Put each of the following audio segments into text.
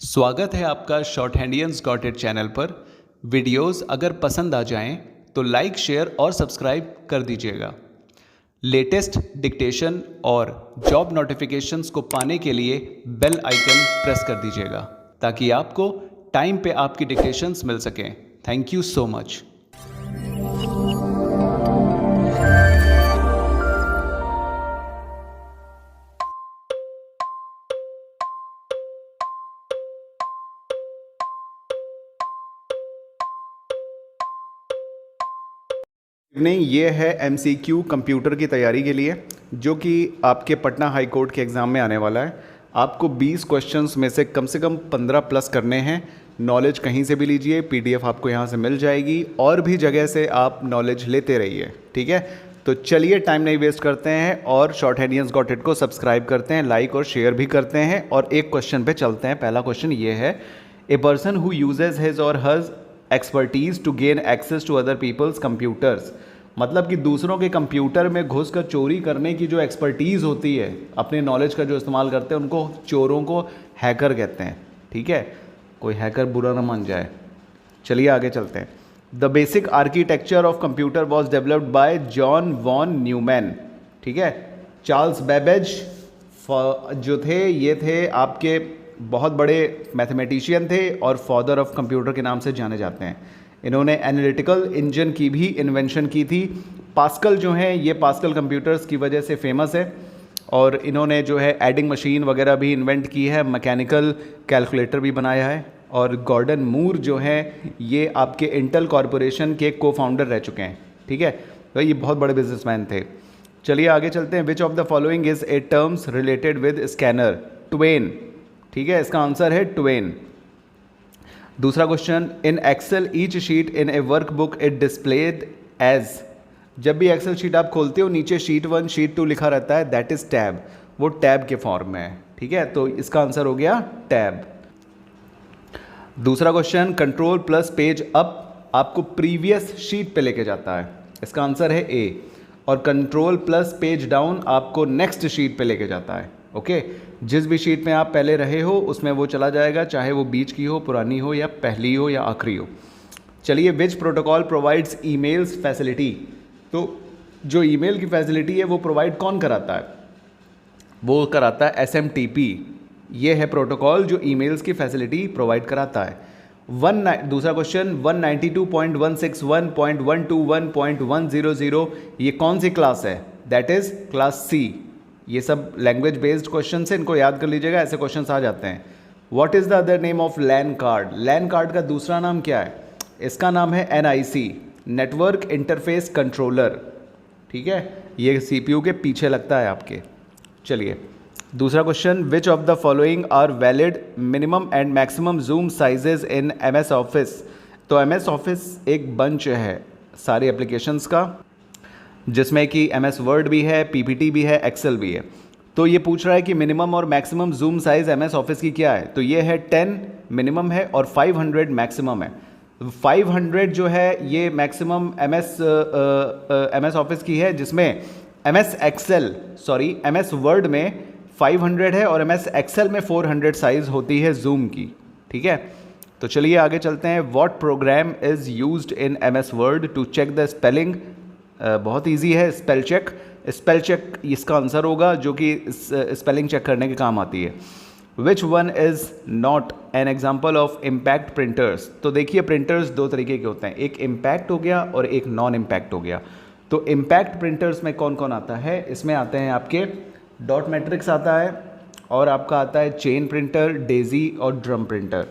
स्वागत है आपका शॉर्ट हैंडियंस गॉट इट चैनल पर। वीडियोस अगर पसंद आ जाएं तो लाइक, शेयर और सब्सक्राइब कर दीजिएगा। लेटेस्ट डिक्टेशन और जॉब नोटिफिकेशंस को पाने के लिए बेल आइकन प्रेस कर दीजिएगा ताकि आपको टाइम पे आपकी डिक्टेशंस मिल सकें। Thank you so much. नहीं, ये है MCQ कंप्यूटर की तैयारी के लिए जो कि आपके पटना हाई कोर्ट के एग्ज़ाम में आने वाला है। आपको 20 क्वेश्चंस में से कम 15 प्लस करने हैं। नॉलेज कहीं से भी लीजिए, PDF आपको यहाँ से मिल जाएगी और भी जगह से आप नॉलेज लेते रहिए, ठीक है। तो चलिए टाइम नहीं वेस्ट करते हैं और शॉर्ट हैंडियंस गॉट इट को सब्सक्राइब करते हैं, लाइक और शेयर भी करते हैं और एक क्वेश्चन पे चलते हैं। पहला क्वेश्चन ये है, a person who uses his or hers expertise to gain access to other people's computers. मतलब कि दूसरों के कंप्यूटर में घुसकर चोरी करने की जो एक्सपर्टीज़ होती है, अपने नॉलेज का जो इस्तेमाल करते हैं, उनको चोरों को हैकर कहते हैं, ठीक है। कोई हैकर बुरा ना मान जाए। चलिए आगे चलते हैं। The basic architecture of computer was developed by John von Neumann, ठीक है। चार्ल्स बेबेज जो थे, ये थे आपके बहुत बड़े मैथमेटिशियन थे और फादर ऑफ कंप्यूटर के नाम से जाने जाते हैं। इन्होंने एनालिटिकल इंजन की भी इन्वेंशन की थी। पास्कल जो है, ये पास्कल कंप्यूटर्स की वजह से फेमस है और इन्होंने जो है एडिंग मशीन वगैरह भी इन्वेंट की है, मैकेनिकल कैलकुलेटर भी बनाया है। और गॉर्डन मूर जो है, ये आपके इंटेल कॉरपोरेशन के को फाउंडर रह चुके हैं, ठीक है। तो ये बहुत बड़े बिजनेसमैन थे। चलिए आगे चलते हैं। Which of the following is a terms related with scanner? Twain, ठीक है, इसका आंसर है ट्वेन। दूसरा question, in Excel each sheet in a workbook it displayed as. जब भी एक्सेल शीट आप खोलते हो, नीचे शीट 1 शीट 2 लिखा रहता है, दैट इज टैब। वो टैब के फॉर्म में है, ठीक है। तो इसका आंसर हो गया टैब। दूसरा question, control plus page up आपको प्रीवियस शीट पे लेके जाता है, इसका आंसर है ए। और कंट्रोल प्लस पेज डाउन आपको नेक्स्ट शीट पे लेके जाता है, ओके। जिस भी शीट में आप पहले रहे हो उसमें वो चला जाएगा, चाहे वो बीच की हो, पुरानी हो या पहली हो या आखिरी हो। चलिए, विच प्रोटोकॉल प्रोवाइड्स ईमेल्स फैसिलिटी? तो जो ईमेल की फैसिलिटी है वो प्रोवाइड कौन कराता है? वो कराता है SMTP। ये है प्रोटोकॉल जो ईमेल्स की फैसिलिटी प्रोवाइड कराता है। दूसरा क्वेश्चन, 192.161.121.100 ये कौन सी क्लास है? That is class C। ये सब लैंग्वेज बेस्ड क्वेश्चन से, इनको याद कर लीजिएगा, ऐसे क्वेश्चन आ जाते हैं। What is the other name of LAN card? LAN card का दूसरा नाम क्या है? इसका नाम है NIC, नेटवर्क इंटरफेस कंट्रोलर, ठीक है। ये CPU के पीछे लगता है आपके। चलिए दूसरा question, which of the following are valid minimum and maximum zoom sizes in MS office? तो MS ऑफिस एक बंच है सारी एप्लीकेशंस का, जिसमें कि MS वर्ड भी है, PPT भी है, एक्सेल भी है। तो ये पूछ रहा है कि मिनिमम और maximum zoom size MS office की क्या है? तो ये है 10 मिनिमम है और 500 मैक्सिमम है। 500 जो है ये मैक्सिमम MS ऑफिस की है, जिसमें MS वर्ड में 500 है और MS एक्सेल में 400 साइज़ होती है जूम की, ठीक है। तो चलिए आगे चलते हैं। What program is used in MS Word to check the spelling? बहुत इजी है, स्पेल चेक। स्पेल चेक इसका आंसर होगा, जो कि स्पेलिंग चेक करने के काम आती है। Which one is not an example of impact printers? तो देखिए, प्रिंटर्स दो तरीके के होते हैं, एक इम्पैक्ट हो गया और एक नॉन इम्पैक्ट हो गया। तो इम्पैक्ट प्रिंटर्स में कौन कौन आता है? इसमें आते हैं आपके डॉट मैट्रिक्स आता है, और आपका आता है चेन प्रिंटर, डेजी और ड्रम प्रिंटर।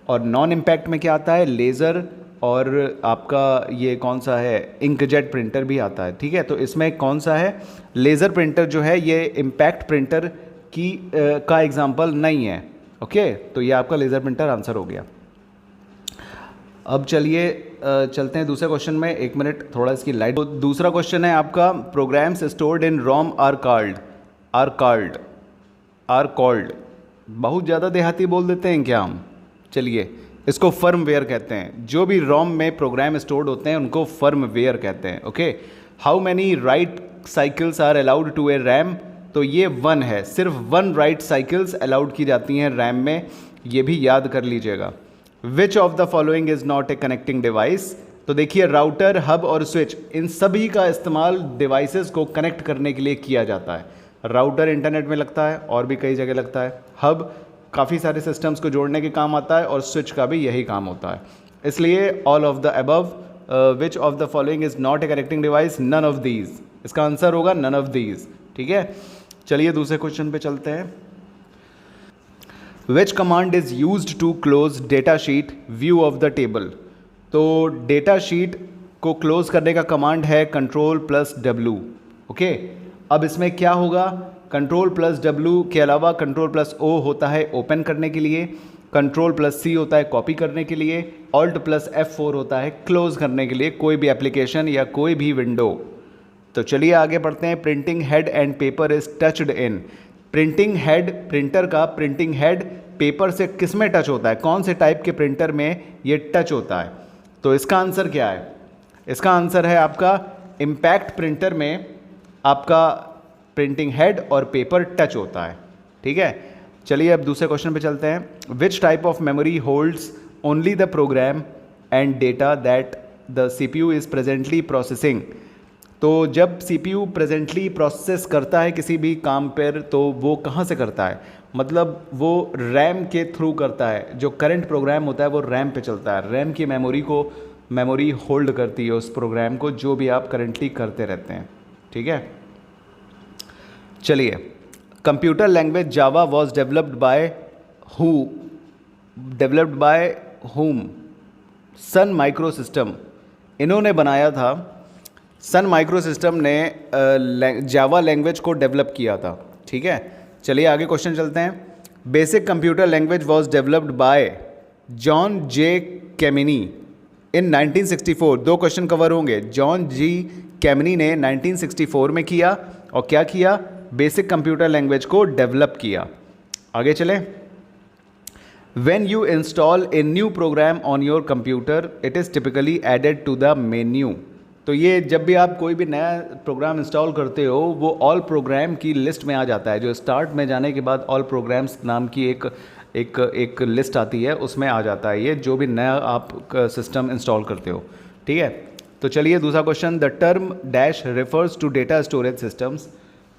और नॉन इम्पैक्ट में क्या आता है? लेज़र और आपका ये कौन सा है, इंकजेट प्रिंटर भी आता है, ठीक है। तो इसमें कौन सा है? लेज़र प्रिंटर जो है ये इम्पैक्ट प्रिंटर की का एग्जांपल नहीं है, ओके। तो ये आपका लेज़र प्रिंटर आंसर हो गया। अब चलिए चलते हैं दूसरे क्वेश्चन में। एक मिनट, थोड़ा इसकी लाइट। तो दूसरा क्वेश्चन है आपका, programs stored in ROM are called. बहुत ज़्यादा देहाती बोल देते हैं क्या हम? चलिए, इसको फर्मवेयर कहते हैं। जो भी रोम में प्रोग्राम स्टोर्ड होते हैं उनको फर्मवेयर कहते हैं, okay. How many write cycles are allowed to a RAM? तो ये 1 है, सिर्फ 1 राइट साइकिल्स अलाउड की जाती हैं रैम में। ये भी याद कर लीजिएगा। विच of the following is not a connecting device? तो देखिए राउटर, हब और स्विच, इन सभी का इस्तेमाल डिवाइसेस को कनेक्ट करने के लिए किया जाता है। राउटर इंटरनेट में लगता है और भी कई जगह लगता है, हब काफ़ी सारे सिस्टम्स को जोड़ने के काम आता है और स्विच का भी यही काम होता है। इसलिए all of the above, which of the following is not a connecting device? None of these. इसका आंसर होगा नन ऑफ दीज। ठीक है, चलिए दूसरे क्वेश्चन पे चलते हैं। Which command is used to close datasheet view of the table? तो डेटा शीट को क्लोज करने का कमांड है Ctrl+W। ओके, अब इसमें क्या होगा? Ctrl+W के अलावा Ctrl+O होता है ओपन करने के लिए, Ctrl+C होता है कॉपी करने के लिए, Alt+F4 होता है क्लोज करने के लिए कोई भी एप्लीकेशन या कोई भी विंडो। तो चलिए आगे बढ़ते हैं। Printing head and paper is touched in. Printing head, printer का प्रिंटिंग हेड पेपर से किस में टच होता है? कौन से टाइप के प्रिंटर में ये टच होता है? तो इसका आंसर क्या है? इसका आंसर है आपका इम्पैक्ट प्रिंटर में आपका प्रिंटिंग हेड और पेपर टच होता है। ठीक है, चलिए अब दूसरे क्वेश्चन पे चलते हैं। Which type of memory holds only the program and data that the CPU is presently processing? तो जब CPU प्रेजेंटली प्रोसेस करता है किसी भी काम पर, तो वो कहाँ से करता है? मतलब वो रैम के थ्रू करता है। जो करंट प्रोग्राम होता है वो रैम पे चलता है। रैम की मेमोरी होल्ड करती है उस प्रोग्राम को, जो भी आप करंटली करते रहते हैं। ठीक है, चलिए। Computer language Java was developed by whom? Sun Microsystems, इन्होंने बनाया था। सन माइक्रो सिस्टम ने जावा लैंग्वेज को डेवलप किया था। ठीक है, चलिए आगे क्वेश्चन चलते हैं। Basic computer language was developed by John J Kemeny in 1964। दो क्वेश्चन कवर होंगे। जॉन जी कैमिनी ने 1964 में किया, और क्या किया? बेसिक कंप्यूटर लैंग्वेज को डेवलप किया। आगे चलें। When you install a new program on your computer, it is typically added to the menu. तो ये जब भी आप कोई भी नया प्रोग्राम इंस्टॉल करते हो, वो ऑल प्रोग्राम की लिस्ट में आ जाता है। जो स्टार्ट में जाने के बाद ऑल प्रोग्राम्स नाम की एक लिस्ट आती है, उसमें आ जाता है ये, जो भी नया आप सिस्टम इंस्टॉल करते हो। ठीक है, तो चलिए दूसरा question. The term dash refers to data storage systems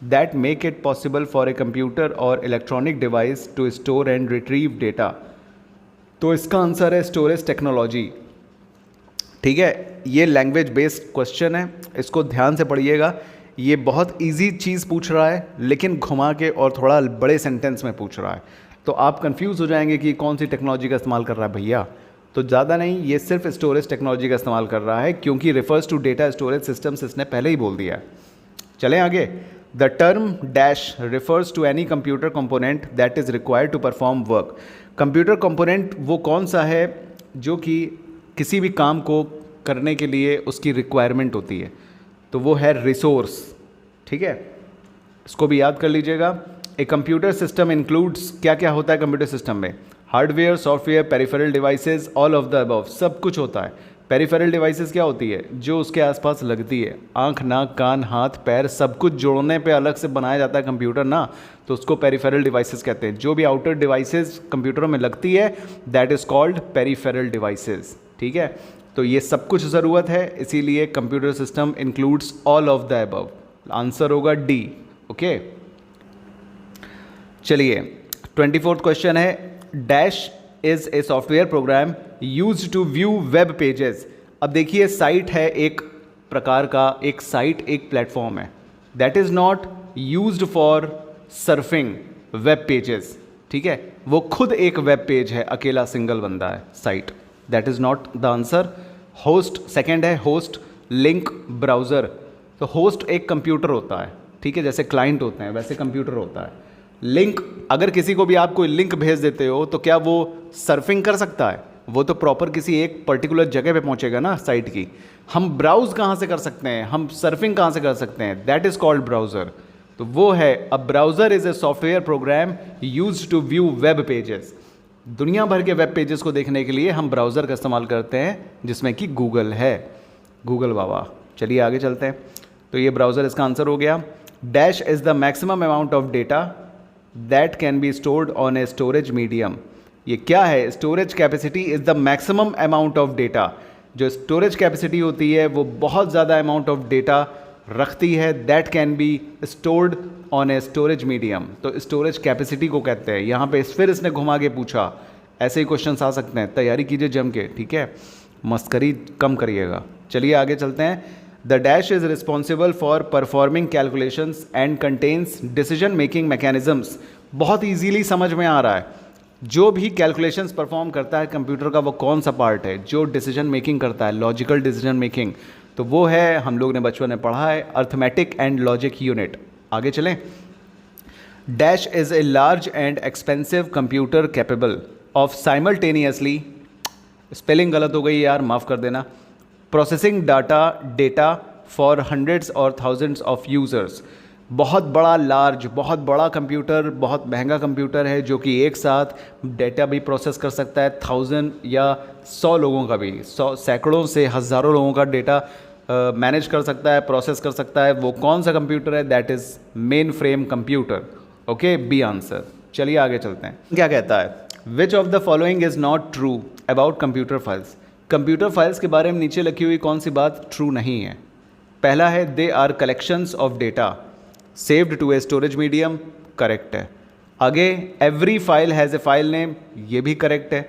that make it possible for a computer or electronic device to store and retrieve data। तो इसका आंसर है स्टोरेज टेक्नोलॉजी। ठीक है, ये लैंग्वेज बेस्ड क्वेश्चन है, इसको ध्यान से पढ़िएगा। ये बहुत इजी चीज़ पूछ रहा है, लेकिन घुमा के और थोड़ा बड़े सेंटेंस में पूछ रहा है, तो आप कंफ्यूज हो जाएंगे कि कौन सी टेक्नोलॉजी का इस्तेमाल कर रहा है भैया। तो ज़्यादा नहीं, ये सिर्फ स्टोरेज टेक्नोलॉजी का इस्तेमाल कर रहा है, क्योंकि refers to data storage systems इसने पहले ही बोल दिया है। चलें आगे। The term dash refers to any computer component that is required to perform work. Computer component वो कौन सा है जो कि किसी भी काम को करने के लिए उसकी रिक्वायरमेंट होती है? तो वो है रिसोर्स। ठीक है, इसको भी याद कर लीजिएगा। ए कंप्यूटर सिस्टम इंक्लूड्स, क्या क्या होता है कंप्यूटर सिस्टम में? Hardware, software, peripheral devices, all of the above, सब कुछ होता है। पेरिफेरल डिवाइसेस क्या होती है? जो उसके आसपास लगती है, आंख, नाक, कान, हाथ, पैर, सब कुछ जोड़ने पे अलग से बनाया जाता है कंप्यूटर ना, तो उसको पेरिफेरल डिवाइसेस कहते हैं। जो भी आउटर डिवाइसेस कंप्यूटरों में लगती है, that is called peripheral devices. ठीक है, तो ये सब कुछ ज़रूरत है, इसीलिए computer system includes all of the above. Answer होगा डी। ओके, चलिए 24th क्वेश्चन है। Dash is a software program use to view web pages. अब देखिए, साइट है एक प्रकार का, एक साइट, एक प्लेटफॉर्म है, that is not used for surfing web pages. ठीक है, वो खुद एक वेब पेज है, अकेला सिंगल बंदा है site, that is not the answer. Host second है, होस्ट, लिंक, ब्राउज़र। तो होस्ट एक कंप्यूटर होता है, ठीक है, जैसे क्लाइंट होते हैं वैसे कंप्यूटर होता है। लिंक, अगर किसी को भी आप कोई लिंक भेज देते हो तो क्या वो सर्फिंग कर सकता है? वो तो प्रॉपर किसी एक पर्टिकुलर जगह पे पहुंचेगा ना साइट की। हम ब्राउज कहाँ से कर सकते हैं, हम सर्फिंग कहाँ से कर सकते हैं? That is called browser. तो वो है, a browser is a software program use to view web pages. दुनिया भर के वेब पेजेस को देखने के लिए हम ब्राउज़र का इस्तेमाल करते हैं, जिसमें कि गूगल है, गूगल बाबा। चलिए आगे चलते हैं। तो ये ब्राउज़र इसका आंसर हो गया। Dash is the maximum amount of data that can be stored on A storage medium. ये क्या है? Storage capacity is the maximum amount of data. जो स्टोरेज कैपेसिटी होती है वो बहुत ज़्यादा अमाउंट ऑफ डेटा रखती है, that can be stored on A storage medium. तो स्टोरेज कैपेसिटी को कहते हैं। यहाँ पे फिर इसने घुमा के पूछा, ऐसे ही क्वेश्चंस आ सकते हैं, तैयारी कीजिए जम के, ठीक है, मस्करी कम करिएगा। चलिए आगे चलते हैं। The dash is responsible for performing calculations and contains decision making mechanisms. बहुत ईजीली समझ में आ रहा है। जो भी कैलकुलेशंस परफॉर्म करता है कंप्यूटर का, वो कौन सा पार्ट है जो डिसीजन मेकिंग करता है, लॉजिकल डिसीजन मेकिंग, तो वो है, हम लोग ने बचपन में पढ़ा है, अर्थमेटिक एंड लॉजिक यूनिट। आगे चलें। Dash is a large and expensive computer capable of simultaneously, spelling गलत हो गई यार, माफ़ कर देना, प्रोसेसिंग डेटा फॉर हंड्रेड्स और थाउजेंड्स ऑफ यूज़र्स। बहुत बड़ा, लार्ज, बहुत बड़ा कंप्यूटर, बहुत महंगा कंप्यूटर है जो कि एक साथ डेटा भी प्रोसेस कर सकता है, 1000 या 100 लोगों का भी, 100 सैकड़ों से हज़ारों लोगों का डेटा मैनेज कर सकता है, प्रोसेस कर सकता है। वो कौन सा कंप्यूटर है? That is mainframe computer. Okay, B answer. चलिए आगे चलते हैं। क्या कहता है? Which of the following is not true about computer files. Computer files के बारे में नीचे लिखी हुई कौन सी बात ट्रू नहीं है? पहला है, they are collections of data saved to a storage medium, correct है। आगे, every file has a file name, ये भी करेक्ट है।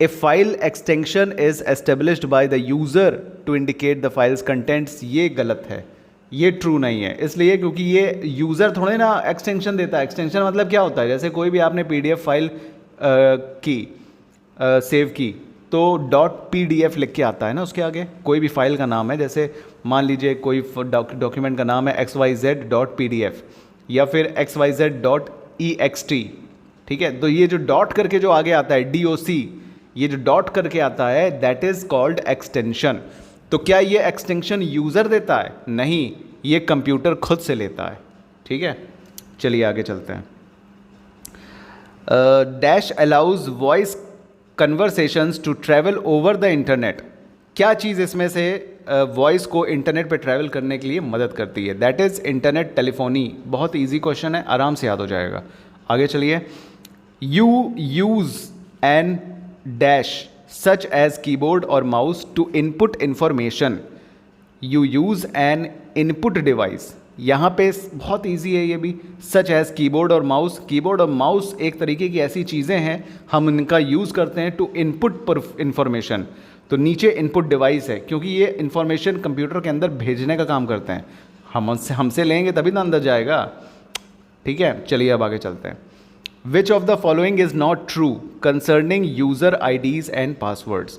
A file extension is established by the user to indicate the file's contents, ये गलत है, ये true नहीं है। इसलिए क्योंकि ये यूज़र थोड़े ना एक्सटेंशन देता है। एक्सटेंशन मतलब क्या होता है? जैसे कोई भी आपने PDF फाइल सेव की तो .pdf लिख के आता है ना उसके आगे, कोई भी फाइल का नाम है, जैसे मान लीजिए कोई डॉक्यूमेंट का नाम है xyz.pdf या फिर xyz.ext, ठीक है। तो ये जो डॉट करके जो आगे आता है DOC, ये जो डॉट करके आता है, दैट इज़ कॉल्ड एक्सटेंशन। तो क्या ये एक्सटेंशन यूज़र देता है? नहीं, ये कंप्यूटर खुद से लेता है, ठीक है। चलिए आगे चलते हैं। Dash allows voice conversations to travel over the internet. क्या चीज़ इसमें से वॉइस को इंटरनेट पे ट्रैवल करने के लिए मदद करती है? That is internet telephony. बहुत इजी क्वेश्चन है, आराम से याद हो जाएगा। आगे चलिए। You use an dash such as keyboard और mouse to input information. You use an input device, यहाँ पे बहुत इजी है ये भी, सच एज कीबोर्ड और माउस। कीबोर्ड और माउस एक तरीके की ऐसी चीज़ें हैं, हम इनका यूज़ करते हैं टू इनपुट पर इंफॉर्मेशन। तो नीचे इनपुट डिवाइस है, क्योंकि ये इंफॉर्मेशन कंप्यूटर के अंदर भेजने का काम करते हैं। हमसे लेंगे तभी ना अंदर जाएगा, ठीक है। चलिए अब आगे चलते हैं। Which of the following is not true concerning user IDs and passwords.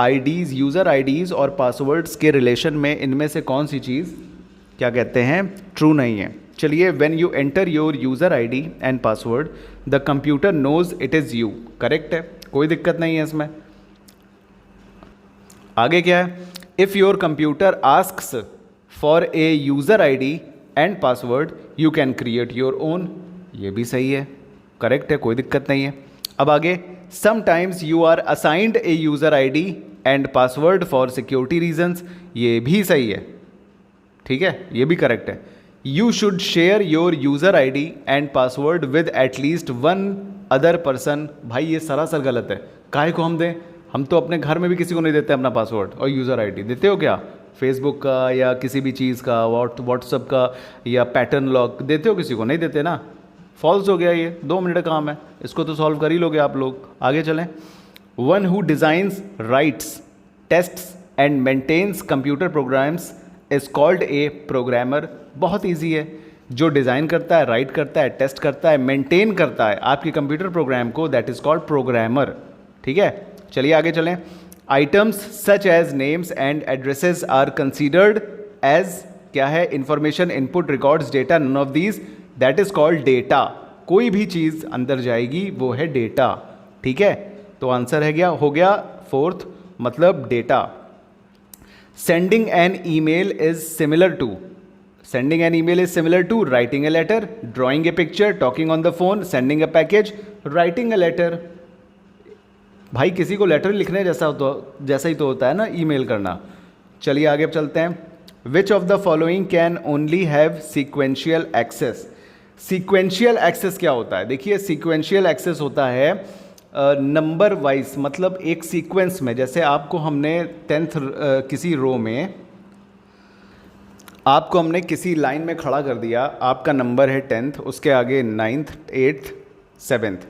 IDs, user IDs और पासवर्ड्स के रिलेशन में इनमें से कौन सी चीज़ क्या कहते हैं ट्रू नहीं है? चलिए, when you enter your user ID and password the computer knows it is you, correct है, कोई दिक्कत नहीं है इसमें। आगे क्या है? If your computer asks for a user ID and password you can create your own, ये भी सही है, करेक्ट है, कोई दिक्कत नहीं है। अब आगे, sometimes you are assigned a user ID and password for security reasons, ये भी सही है, ठीक है, ये भी करेक्ट है। You should share your user ID and password with at least one other person, भाई ये सरासर गलत है। काहे को हम दें? हम तो अपने घर में भी किसी को नहीं देते अपना पासवर्ड और यूज़र ID। देते हो क्या? फेसबुक का या किसी भी चीज़ का, व्हाट्सअप का या पैटर्न लॉक देते हो किसी को? नहीं देते ना। फॉल्स हो गया ये, 2 मिनट का काम है, इसको तो सॉल्व कर ही लोगे आप लोग। आगे चलें। One who designs, writes, tests and maintains computer programs is called a programmer. बहुत ईजी है, जो डिज़ाइन करता है, राइट करता है, टेस्ट करता है, मेंटेन करता है आपके कंप्यूटर प्रोग्राम को, दैट इज़ कॉल्ड प्रोग्रामर, ठीक है। चलिए आगे चलें। Items such as names and addresses are considered as, क्या है? Information, input, records, data, none of these, that is called data. कोई भी चीज़ अंदर जाएगी वो है डेटा, ठीक है। तो आंसर है हो गया 4th, मतलब data. Sending an email is similar to, sending an email is similar to writing a letter, drawing a picture, talking on the phone, sending a package, writing a letter. भाई किसी को letter लिखने जैसा ही तो होता है ना ईमेल करना। चलिए आगे चलते हैं। Which of the following can only have sequential access. Sequential access क्या होता है? देखिए, सीक्वेंशियल एक्सेस होता है नंबर वाइज, मतलब एक सीक्वेंस में, जैसे आपको हमने 10th किसी रो में आपको हमने किसी लाइन में खड़ा कर दिया, आपका नंबर है 10th, उसके आगे 9th 8th 7th,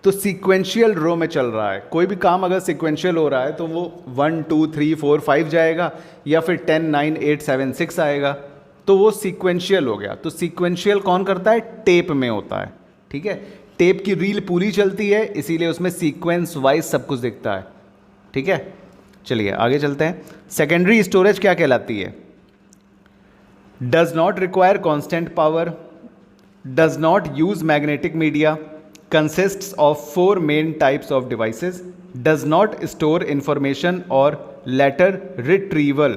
तो सीक्वेंशियल रो में चल रहा है। कोई भी काम अगर सीक्वेंशियल हो रहा है तो वो 1 2 3 4 5 जाएगा या फिर 10 9 8 7 6 आएगा, तो वो सीक्वेंशियल हो गया। तो सीक्वेंशियल कौन करता है? टेप में होता है, ठीक है। टेप की रील पूरी चलती है, इसीलिए उसमें सीक्वेंस वाइज सब कुछ दिखता है, ठीक है। चलिए आगे चलते हैं। सेकेंडरी स्टोरेज क्या कहलाती है? Does not require constant power, does not use magnetic media, consists of 4 main types of devices, does not store information और later retrieval।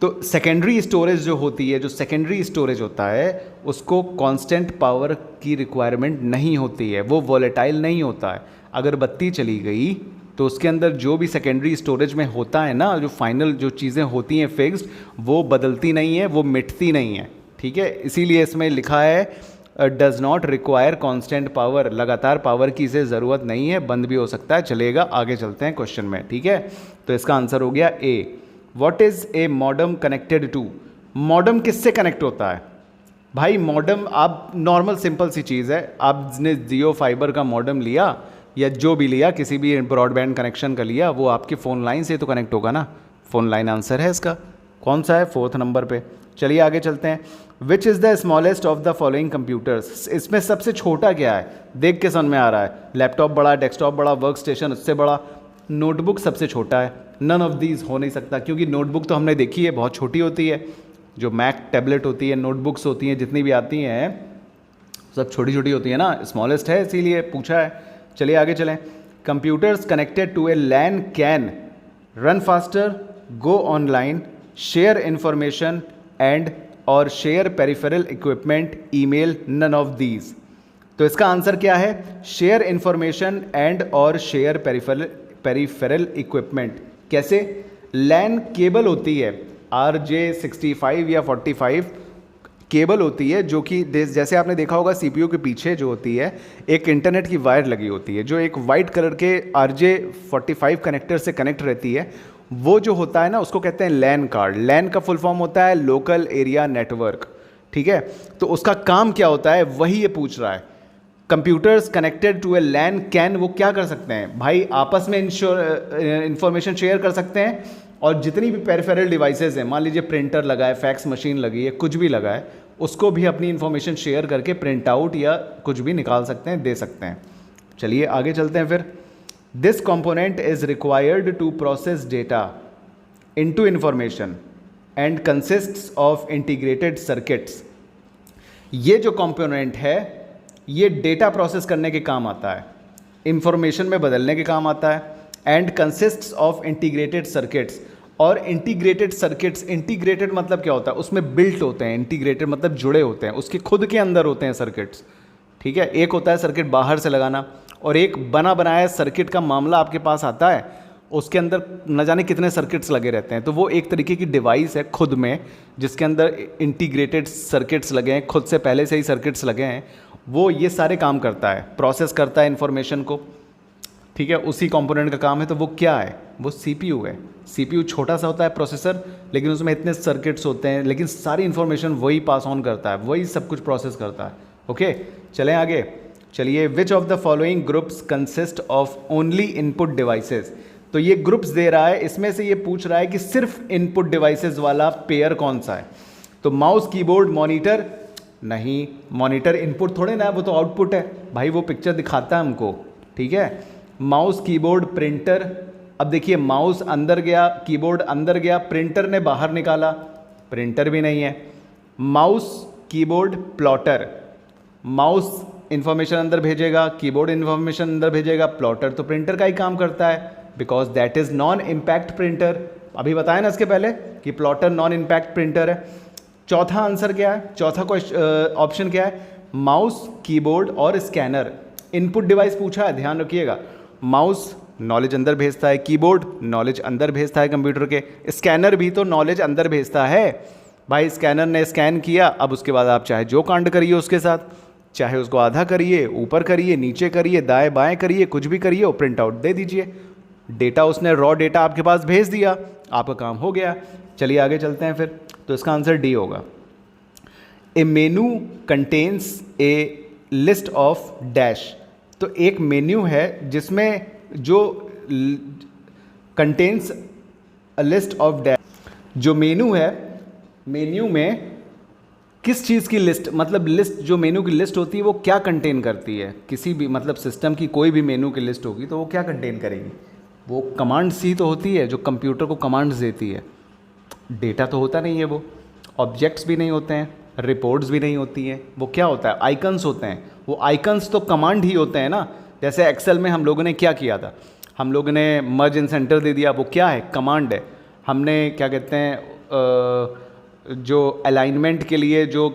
तो सेकेंडरी स्टोरेज जो होती है, जो सेकेंडरी स्टोरेज होता है उसको कांस्टेंट पावर की रिक्वायरमेंट नहीं होती है, वो वॉलेटाइल नहीं होता है। अगर बत्ती चली गई तो उसके अंदर जो भी सेकेंडरी स्टोरेज में होता है ना, जो फाइनल जो चीज़ें होती हैं फिक्स्ड, वो बदलती नहीं है, वो मिटती नहीं है, ठीक है। इसीलिए इसमें लिखा है does not require constant power, लगातार पावर की इसे ज़रूरत नहीं है, बंद भी हो सकता है, चलेगा। आगे चलते हैं क्वेश्चन में, ठीक है। तो इसका आंसर हो गया A. What is a modem connected to? Modem किससे कनेक्ट होता है भाई? मॉडम आप नॉर्मल सिंपल सी चीज़ है, आपने जियो फाइबर का मॉडम लिया या जो भी लिया, किसी भी ब्रॉडबैंड कनेक्शन का लिया, वो आपके फ़ोन लाइन से तो कनेक्ट होगा ना। फ़ोन लाइन आंसर है इसका। कौन सा है? 4th नंबर पे। चलिए आगे चलते हैं। Which is the smallest of the following computers? इसमें सबसे छोटा क्या है? देख के समझ में आ रहा है, लैपटॉप बड़ा, डेस्कटॉप बड़ा, वर्क स्टेशन उससे बड़ा, नोटबुक सबसे छोटा है। नन ऑफ दीज हो नहीं सकता, क्योंकि नोटबुक तो हमने देखी है बहुत छोटी होती है। जो मैक टैबलेट होती है, नोटबुक्स होती हैं, जितनी भी आती हैं सब छोटी छोटी होती है ना, स्मॉलेस्ट है, इसीलिए पूछा है। चलिए आगे चलें। Computers connected to a LAN can run faster, go online, share information and और share peripheral equipment, email, none of these. तो इसका आंसर क्या है? शेयर इंफॉर्मेशन एंड और शेयर पेरिफेरल इक्विपमेंट। कैसे? लैन केबल होती है, RJ65 या 45 केबल होती है, जो कि जैसे आपने देखा होगा CPU के पीछे जो होती है एक इंटरनेट की वायर लगी होती है, जो एक वाइट कलर के RJ45 कनेक्टर से कनेक्ट रहती है। वो जो होता है ना, उसको कहते हैं लैन कार्ड। लैन का फुल फॉर्म होता है लोकल एरिया नेटवर्क, ठीक है। तो उसका काम क्या होता है, वही ये पूछ रहा है। Computers connected to a LAN can, वो क्या कर सकते हैं भाई? आपस में इंफॉर्मेशन शेयर कर सकते हैं, और जितनी भी पेरिफेरल डिवाइसेज हैं, मान लीजिए प्रिंटर लगा है, फैक्स मशीन लगी है, कुछ भी लगा है, उसको भी अपनी इंफॉर्मेशन शेयर करके प्रिंट आउट या कुछ भी निकाल सकते हैं, दे सकते हैं। चलिए आगे चलते हैं फिर। This component is required to process data into information and consists of integrated circuits। ये जो कंपोनेंट है ये डेटा प्रोसेस करने के काम आता है, इंफॉर्मेशन में बदलने के काम आता है, and consists of integrated circuits. और इंटीग्रेटेड सर्किट्स, इंटीग्रेटेड मतलब क्या होता है? उसमें बिल्ट होते हैं, इंटीग्रेटेड मतलब जुड़े होते हैं, उसके खुद के अंदर होते हैं सर्किट्स, ठीक है। एक होता है सर्किट बाहर से लगाना, और एक बना बनाया सर्किट का मामला आपके पास आता है, उसके अंदर न जाने कितने सर्किट्स लगे रहते हैं। तो वो एक तरीके की डिवाइस है खुद में, जिसके अंदर इंटीग्रेटेड सर्किट्स लगे हैं, खुद से पहले से ही सर्किट्स लगे हैं। वो ये सारे काम करता है, प्रोसेस करता है इन्फॉर्मेशन को, ठीक है। उसी कंपोनेंट का काम है। तो वो क्या है? वो CPU है। CPU छोटा सा होता है प्रोसेसर, लेकिन उसमें इतने सर्किट्स होते हैं, लेकिन सारी इन्फॉर्मेशन वही पास ऑन करता है, वही सब कुछ प्रोसेस करता है। ओके, चलें आगे। चलिए, विच of the following groups consist of only input devices? तो ये ग्रुप्स दे रहा है, इसमें से ये पूछ रहा है कि सिर्फ इनपुट डिवाइसेस वाला पेयर कौन सा है। तो माउस, कीबोर्ड, मॉनिटर, नहीं, मॉनिटर इनपुट थोड़े ना है, वो तो आउटपुट है भाई, वो पिक्चर दिखाता है हमको, ठीक है। Mouse, keyboard, printer. अब देखिए, माउस अंदर गया, कीबोर्ड अंदर गया, प्रिंटर ने बाहर निकाला, प्रिंटर भी नहीं है। Mouse, keyboard, plotter. Mouse information अंदर भेजेगा, कीबोर्ड इन्फॉर्मेशन अंदर भेजेगा, प्लॉटर तो प्रिंटर का ही काम करता है, because that is non impact printer. अभी बताया ना इसके पहले कि प्लॉटर नॉन इम्पैक्ट प्रिंटर है। चौथा आंसर क्या है? चौथा ऑप्शन क्या है? माउस, कीबोर्ड और स्कैनर। इनपुट डिवाइस पूछा है, ध्यान रखिएगा। माउस नॉलेज अंदर भेजता है, कीबोर्ड नॉलेज अंदर भेजता है कंप्यूटर के, स्कैनर भी तो नॉलेज अंदर भेजता है भाई। स्कैनर ने स्कैन किया, अब उसके बाद आप चाहे जो कांड करिए उसके साथ, चाहे उसको आधा करिए, ऊपर करिए, नीचे करिए, दाएं बाएं करिए, कुछ भी करिए और प्रिंट आउट दे दीजिए। डेटा उसने रॉ डेटा आपके पास भेज दिया, आपका काम हो गया। चलिए आगे चलते हैं फिर। तो इसका आंसर डी होगा। A menu contains a list of dash. तो एक मेन्यू है जिसमें जो contains a list of dash, जो मेनू है, मेन्यू में किस चीज़ की लिस्ट, मतलब लिस्ट, जो मेनू की लिस्ट होती है वो क्या कंटेन करती है। किसी भी मतलब सिस्टम की कोई भी मेनू की लिस्ट होगी तो वो क्या कंटेन करेगी, वो कमांड्स ही तो होती है जो कंप्यूटर को कमांड्स देती है। डेटा तो होता नहीं है, वो ऑब्जेक्ट्स भी नहीं होते हैं, रिपोर्ट्स भी नहीं होती हैं, वो क्या होता है, आइकन्स होते हैं। वो आइकन्स तो कमांड ही होते हैं ना। जैसे एक्सेल में हम लोगों ने क्या किया था, हम लोगों ने मर्ज इन सेंटर दे दिया, वो क्या है, कमांड है। हमने क्या कहते हैं जो अलाइनमेंट के लिए जो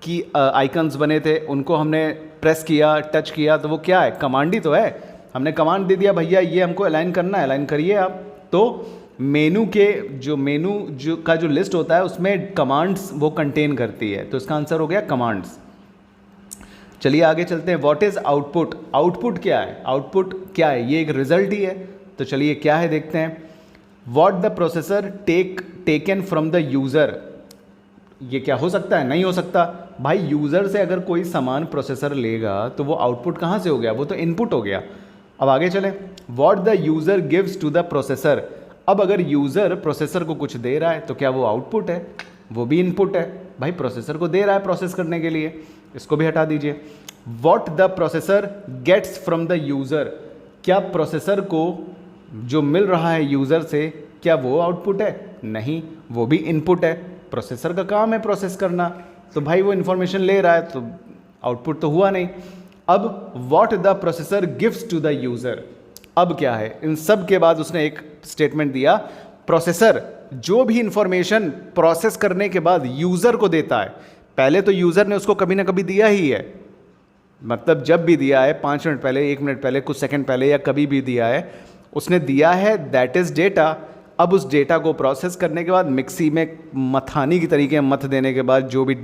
की आइकन्स बने थे उनको हमने प्रेस किया, टच किया, तो वो क्या है, कमांड ही तो है। हमने कमांड दे दिया, भैया ये हमको अलाइन करना है, अलाइन करिए आप। तो मेनू के जो मेनू जो का जो लिस्ट होता है उसमें कमांड्स वो कंटेन करती है। तो इसका आंसर हो गया कमांड्स। चलिए आगे चलते हैं। What is output. आउटपुट क्या है, आउटपुट क्या है, ये एक रिजल्ट ही है। तो चलिए क्या है देखते हैं। What the processor taken from the user. ये क्या हो सकता है, नहीं हो सकता भाई। यूज़र से अगर कोई सामान प्रोसेसर लेगा तो वो आउटपुट कहाँ से हो गया, वो तो इनपुट हो गया। अब आगे चलें। What the user gives to the processor. अब अगर यूज़र प्रोसेसर को कुछ दे रहा है तो क्या वो आउटपुट है, वो भी इनपुट है। भाई प्रोसेसर को दे रहा है प्रोसेस करने के लिए, इसको भी हटा दीजिए। What the processor gets from the user. क्या प्रोसेसर को जो मिल रहा है यूज़र से क्या वो आउटपुट है, नहीं, वो भी इनपुट है। प्रोसेसर का काम है प्रोसेस करना, तो भाई वो इन्फॉर्मेशन ले रहा है तो आउटपुट तो हुआ नहीं। अब what the processor gives to the user. अब क्या है, इन सब के बाद उसने एक स्टेटमेंट दिया, प्रोसेसर जो भी इंफॉर्मेशन प्रोसेस करने के बाद यूज़र को देता है, पहले तो यूज़र ने उसको कभी ना कभी दिया ही है, मतलब जब भी दिया है 5 मिनट पहले, 1 मिनट पहले, कुछ सेकंड पहले या कभी भी दिया है, उसने दिया है, दैट इज़ डेटा। अब उस डेटा को प्रोसेस करने के बाद मिक्सी में मथानी की तरीके मथ देने के बाद जो भी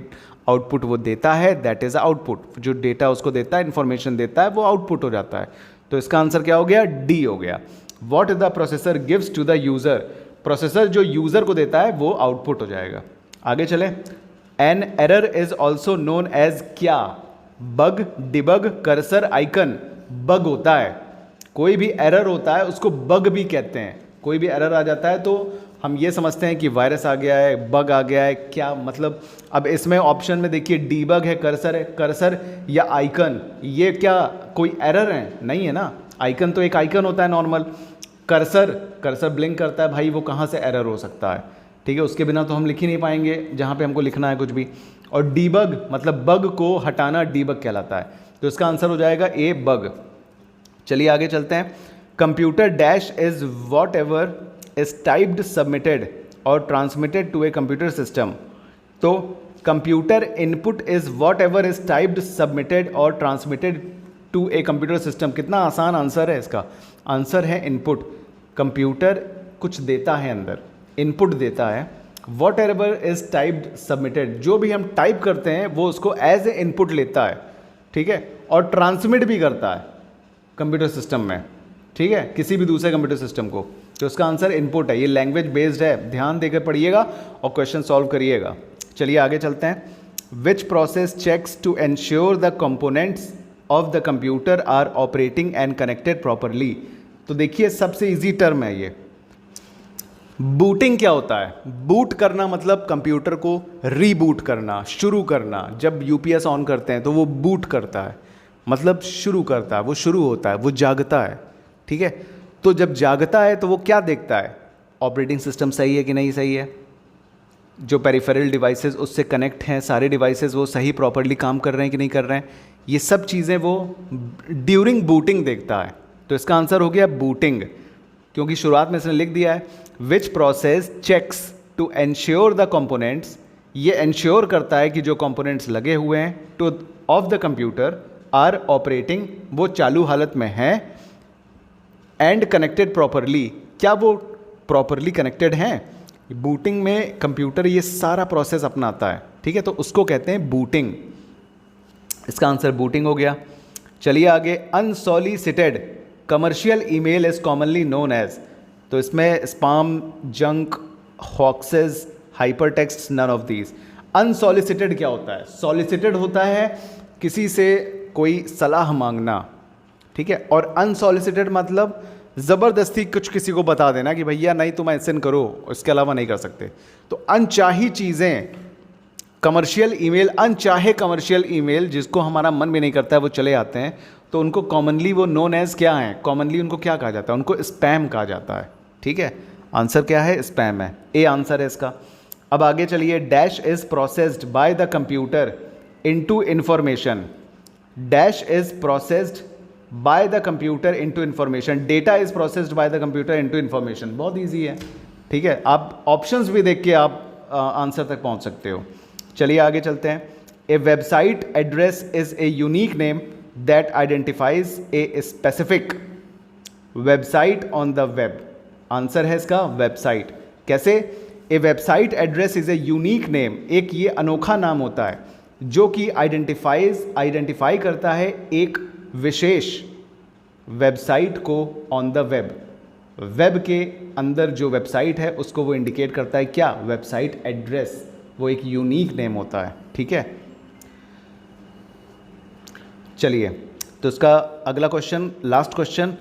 आउटपुट वो देता है दैट इज़ आउटपुट। जो डेटा उसको देता है, इन्फॉर्मेशन देता है, वो आउटपुट हो जाता है। तो इसका आंसर क्या हो गया, डी हो गया। What the processor gives to the user. Processor जो यूज़र को देता है वो आउटपुट हो जाएगा। आगे चलें। An error is also known as क्या, bug, debug, cursor, icon. Bug होता है, कोई भी एरर होता है उसको बग भी कहते हैं। कोई भी एरर आ जाता है तो हम ये समझते हैं कि वायरस आ गया है, बग आ गया है, क्या मतलब। अब इसमें ऑप्शन में देखिए डीबग है, कर्सर या आइकन, ये क्या कोई एरर है, नहीं है ना। आइकन तो एक आइकन होता है नॉर्मल। कर्सर ब्लिंक करता है, भाई वो कहाँ से एरर हो सकता है, ठीक है, उसके बिना तो हम लिख ही नहीं पाएंगे जहाँ पे हमको लिखना है कुछ भी। और डीबग मतलब बग को हटाना डीबग कहलाता है। तो इसका आंसर हो जाएगा ए, बग। चलिए आगे चलते हैं। Computer dash is whatever is typed, submitted और transmitted to a computer system. तो computer input is whatever is typed, submitted और transmitted to a computer system. कितना आसान आंसर है इसका, आंसर है इनपुट। कंप्यूटर कुछ देता है अंदर, इनपुट देता है, what ever is typed, submitted, जो भी हम टाइप करते हैं वो उसको एज ए इनपुट लेता है, ठीक है, और ट्रांसमिट भी करता है कंप्यूटर सिस्टम में, ठीक है, किसी भी दूसरे कंप्यूटर सिस्टम को। तो इसका आंसर इनपुट है। ये लैंग्वेज बेस्ड है, ध्यान देकर पढ़िएगा और क्वेश्चन सॉल्व करिएगा। चलिए आगे चलते हैं। Which process checks to ensure the components of the computer are operating and connected properly. तो देखिए सबसे इजी टर्म है ये। बूटिंग क्या होता है, बूट करना मतलब कंप्यूटर को रीबूट करना, शुरू करना। जब यूपीएस ऑन करते हैं तो वो बूट करता है, मतलब शुरू करता है, वो शुरू होता है, वो जागता है, ठीक है। तो जब जागता है तो वो क्या देखता है, ऑपरेटिंग सिस्टम सही है कि नहीं सही है, जो पेरिफेरल डिवाइसेस उससे कनेक्ट हैं सारे डिवाइसेस वो सही प्रॉपरली काम कर रहे हैं कि नहीं कर रहे हैं, ये सब चीज़ें वो ड्यूरिंग बूटिंग देखता है। तो इसका आंसर हो गया बूटिंग, क्योंकि शुरुआत में इसने लिख दिया है which process checks to ensure the components. ये एंश्योर करता है कि जो कंपोनेंट्स लगे हुए हैं to of the computer are operating, वो चालू हालत में हैं, एंड कनेक्टेड प्रॉपरली, क्या वो प्रॉपरली कनेक्टेड हैं। बूटिंग में कंप्यूटर ये सारा प्रोसेस अपनाता है, ठीक है, तो उसको कहते हैं बूटिंग। इसका आंसर बूटिंग हो गया। चलिए आगे, unsolicited commercial email is commonly known as, तो इसमें spam, junk, hoaxes, hypertext, none of these. Unsolicited क्या होता है? सॉलिसिटेड होता है किसी से कोई सलाह मांगना, ठीक है, और अनसॉलिसिटेड मतलब ज़बरदस्ती कुछ किसी को बता देना कि भैया नहीं तुम ऐसे करो, इसके अलावा नहीं कर सकते। तो अनचाही चीज़ें, कमर्शियल ईमेल, अनचाहे कमर्शियल ईमेल जिसको हमारा मन भी नहीं करता है वो चले आते हैं, तो उनको कॉमनली वो नोन एज क्या हैं? कॉमनली उनको क्या कहा जाता है? उनको स्पैम कहा जाता है, ठीक है। आंसर क्या है? स्पैम है, ए आंसर है इसका। अब आगे चलिए, dash is processed by the computer into information, dash is processed by the computer into information, data is processed by the computer into information. बहुत ईजी है, ठीक है, आप ऑप्शंस भी देख के आप आंसर तक पहुंच सकते हो। चलिए आगे चलते हैं। A website address is a unique name that identifies a specific website on the web. Answer है इसका वेबसाइट। कैसे? A website address is a unique name, एक ये अनोखा नाम होता है जो कि आइडेंटिफाई करता है एक विशेष वेबसाइट को ऑन द वेब। वेब के अंदर जो वेबसाइट है उसको वो इंडिकेट करता है क्या? वेबसाइट एड्रेस, वो एक यूनिक नेम होता है, ठीक है। चलिए, तो इसका अगला question, last question,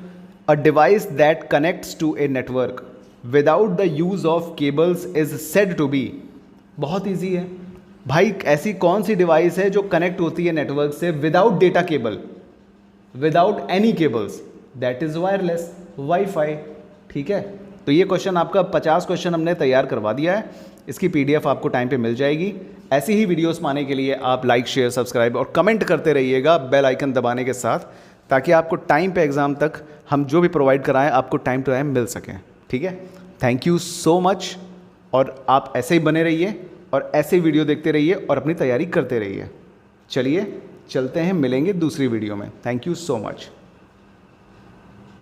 a device that connects to a network without the use of cables is said to be. बहुत ईजी है भाई, ऐसी कौन सी डिवाइस है जो कनेक्ट होती है नेटवर्क से without data cable, without any cables? That is wireless, wifi, ठीक है। तो ये क्वेश्चन आपका 50 क्वेश्चन हमने तैयार करवा दिया है, इसकी पीडीएफ आपको टाइम पे मिल जाएगी। ऐसी ही वीडियोस पाने के लिए आप लाइक, शेयर, सब्सक्राइब और कमेंट करते रहिएगा बेल आइकन दबाने के साथ, ताकि आपको टाइम पे एग्ज़ाम तक हम जो भी प्रोवाइड कराएं आपको टाइम टू टाइम मिल सकें, ठीक है। थैंक यू सो मच, और आप ऐसे ही बने रहिए और ऐसे वीडियो देखते रहिए और अपनी तैयारी करते रहिए। चलिए चलते हैं, मिलेंगे दूसरी वीडियो में। Thank you so much.